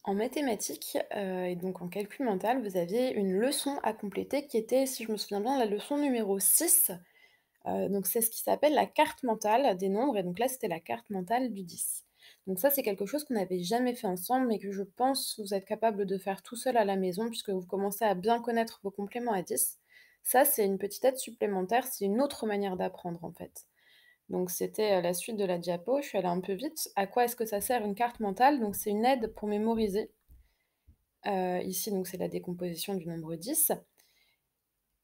En mathématiques, et donc en calcul mental, vous aviez une leçon à compléter qui était, si je me souviens bien, la leçon numéro 6. Donc c'est ce qui s'appelle la carte mentale des nombres et donc là, c'était la carte mentale du 10. Donc ça, c'est quelque chose qu'on n'avait jamais fait ensemble, mais que je pense vous êtes capable de faire tout seul à la maison puisque vous commencez à bien connaître vos compléments à 10. Ça, c'est une petite aide supplémentaire, c'est une autre manière d'apprendre, en fait. Donc c'était, la suite de la diapo, je suis allée un peu vite. À quoi est-ce que ça sert une carte mentale? Donc c'est une aide pour mémoriser. Ici, donc c'est la décomposition du nombre 10.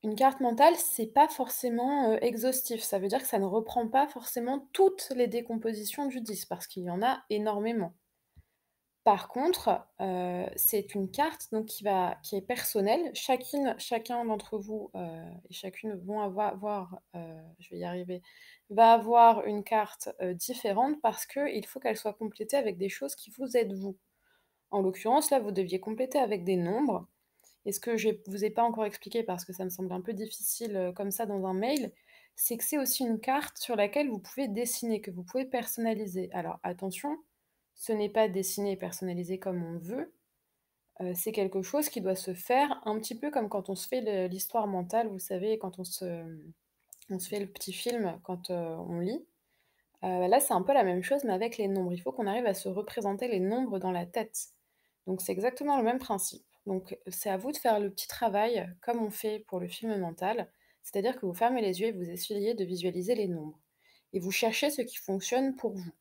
Une carte mentale, c'est pas forcément, exhaustif. Ça veut dire que ça ne reprend pas forcément toutes les décompositions du 10 parce qu'il y en a énormément. Par contre, c'est une carte donc qui est personnelle. Chacun d'entre vous, et chacune vont avoir, je vais y arriver, va avoir une carte, différente parce qu'il faut qu'elle soit complétée avec des choses qui vous aident vous. En l'occurrence, là, vous deviez compléter avec des nombres. Et ce que je vous ai pas encore expliqué parce que ça me semble un peu difficile, comme ça dans un mail, c'est que c'est aussi une carte sur laquelle vous pouvez dessiner, que vous pouvez personnaliser. Alors attention, ce n'est pas dessiné et personnalisé comme on veut, c'est quelque chose qui doit se faire un petit peu comme quand on se fait l'histoire mentale, vous savez, quand on se fait le petit film quand, on lit. Là, c'est un peu la même chose mais avec les nombres. Il faut qu'on arrive à se représenter les nombres dans la tête. Donc c'est exactement le même principe. Donc c'est à vous de faire le petit travail comme on fait pour le film mental, c'est-à-dire que vous fermez les yeux et vous essayez de visualiser les nombres et vous cherchez ce qui fonctionne pour vous.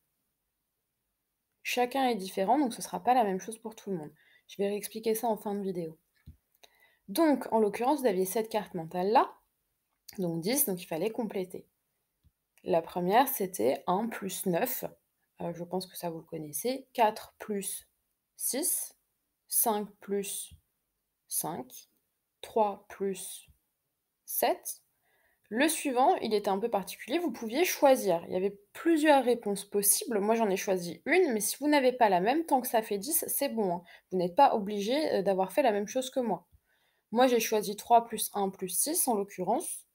Chacun est différent, donc ce ne sera pas la même chose pour tout le monde. Je vais réexpliquer ça en fin de vidéo. Donc en l'occurrence, vous aviez cette carte mentale-là, donc 10, donc il fallait compléter. La première, c'était 1 plus 9. Je pense que ça vous le connaissez. 4 plus 6, 5 plus 5, 3 plus 7. Le suivant, il était un peu particulier, vous pouviez choisir. Il y avait plusieurs réponses possibles. Moi, j'en ai choisi une, mais si vous n'avez pas la même, tant que ça fait 10, c'est bon, hein. Vous n'êtes pas obligé, d'avoir fait la même chose que moi. Moi, j'ai choisi 3 plus 1 plus 6 en l'occurrence.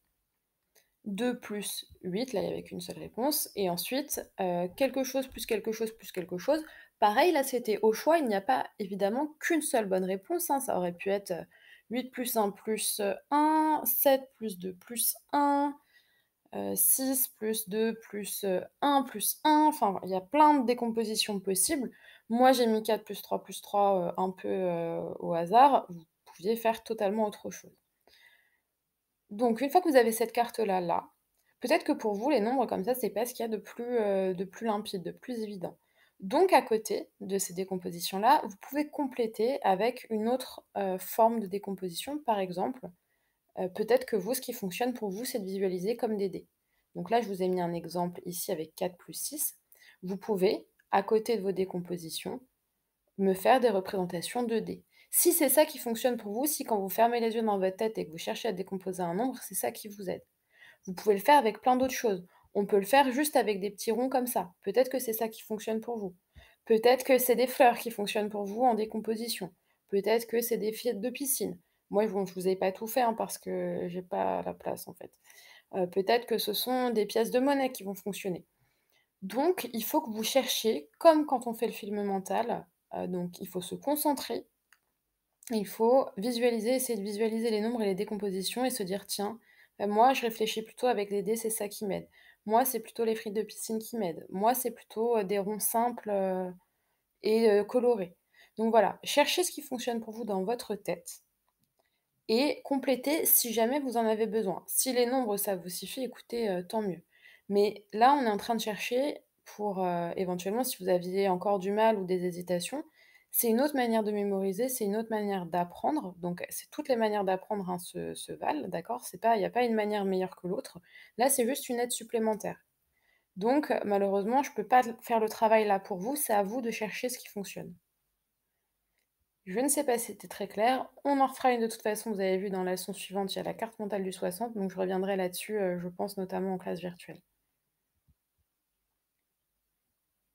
2 plus 8, là, il y avait qu'une seule réponse et ensuite, quelque chose plus quelque chose plus quelque chose. Pareil, là, c'était au choix, il n'y a pas évidemment qu'une seule bonne réponse, hein. Ça aurait pu être, 8 plus 1 plus, 1, 7 plus 2 plus 1, 6 plus 2 plus, 1 plus 1, enfin, il y a plein de décompositions possibles. Moi, j'ai mis 4 plus 3, un peu, au hasard. Vous pouviez faire totalement autre chose. Donc une fois que vous avez cette carte-là, là, peut-être que pour vous, les nombres comme ça, c'est pas ce qu'il y a de plus limpide, de plus évident. Donc à côté de ces décompositions-là, vous pouvez compléter avec une autre, forme de décomposition. Par exemple, peut-être que vous, ce qui fonctionne pour vous, c'est de visualiser comme des dés. Donc là, je vous ai mis un exemple ici avec 4 plus 6. Vous pouvez, à côté de vos décompositions, me faire des représentations 2D. Si c'est ça qui fonctionne pour vous, si quand vous fermez les yeux dans votre tête et que vous cherchez à décomposer un nombre, c'est ça qui vous aide. Vous pouvez le faire avec plein d'autres choses. On peut le faire juste avec des petits ronds comme ça. Peut-être que c'est ça qui fonctionne pour vous. Peut-être que c'est des fleurs qui fonctionnent pour vous en décomposition. Peut-être que c'est des fillettes de piscine. Moi, bon, je vous ai pas tout fait hein, parce que j'ai pas la place en fait. Peut-être que ce sont des pièces de monnaie qui vont fonctionner. Donc, il faut que vous cherchiez, comme quand on fait le film mental, donc il faut se concentrer, il faut visualiser, essayer de visualiser les nombres et les décompositions et se dire: «Tiens, moi je réfléchis plutôt avec les dés, c'est ça qui m'aide. Moi, c'est plutôt les frites de piscine qui m'aident. Moi, c'est plutôt, des ronds simples, et colorés». Donc voilà, cherchez ce qui fonctionne pour vous dans votre tête et complétez si jamais vous en avez besoin. Si les nombres, ça vous suffit, écoutez, tant mieux. Mais là, on est en train de chercher pour, éventuellement, si vous aviez encore du mal ou des hésitations, c'est une autre manière de mémoriser, c'est une autre manière d'apprendre. Donc c'est toutes les manières d'apprendre, hein, se valent, d'accord? C'est pas il y a pas une manière meilleure que l'autre. Là, c'est juste une aide supplémentaire. Donc malheureusement, je peux pas faire le travail là pour vous, c'est à vous de chercher ce qui fonctionne. Je ne sais pas si c'était très clair. On en refera une de toute façon, vous avez vu dans la leçon suivante, il y a la carte mentale du 60, donc je reviendrai là-dessus, je pense notamment en classe virtuelle.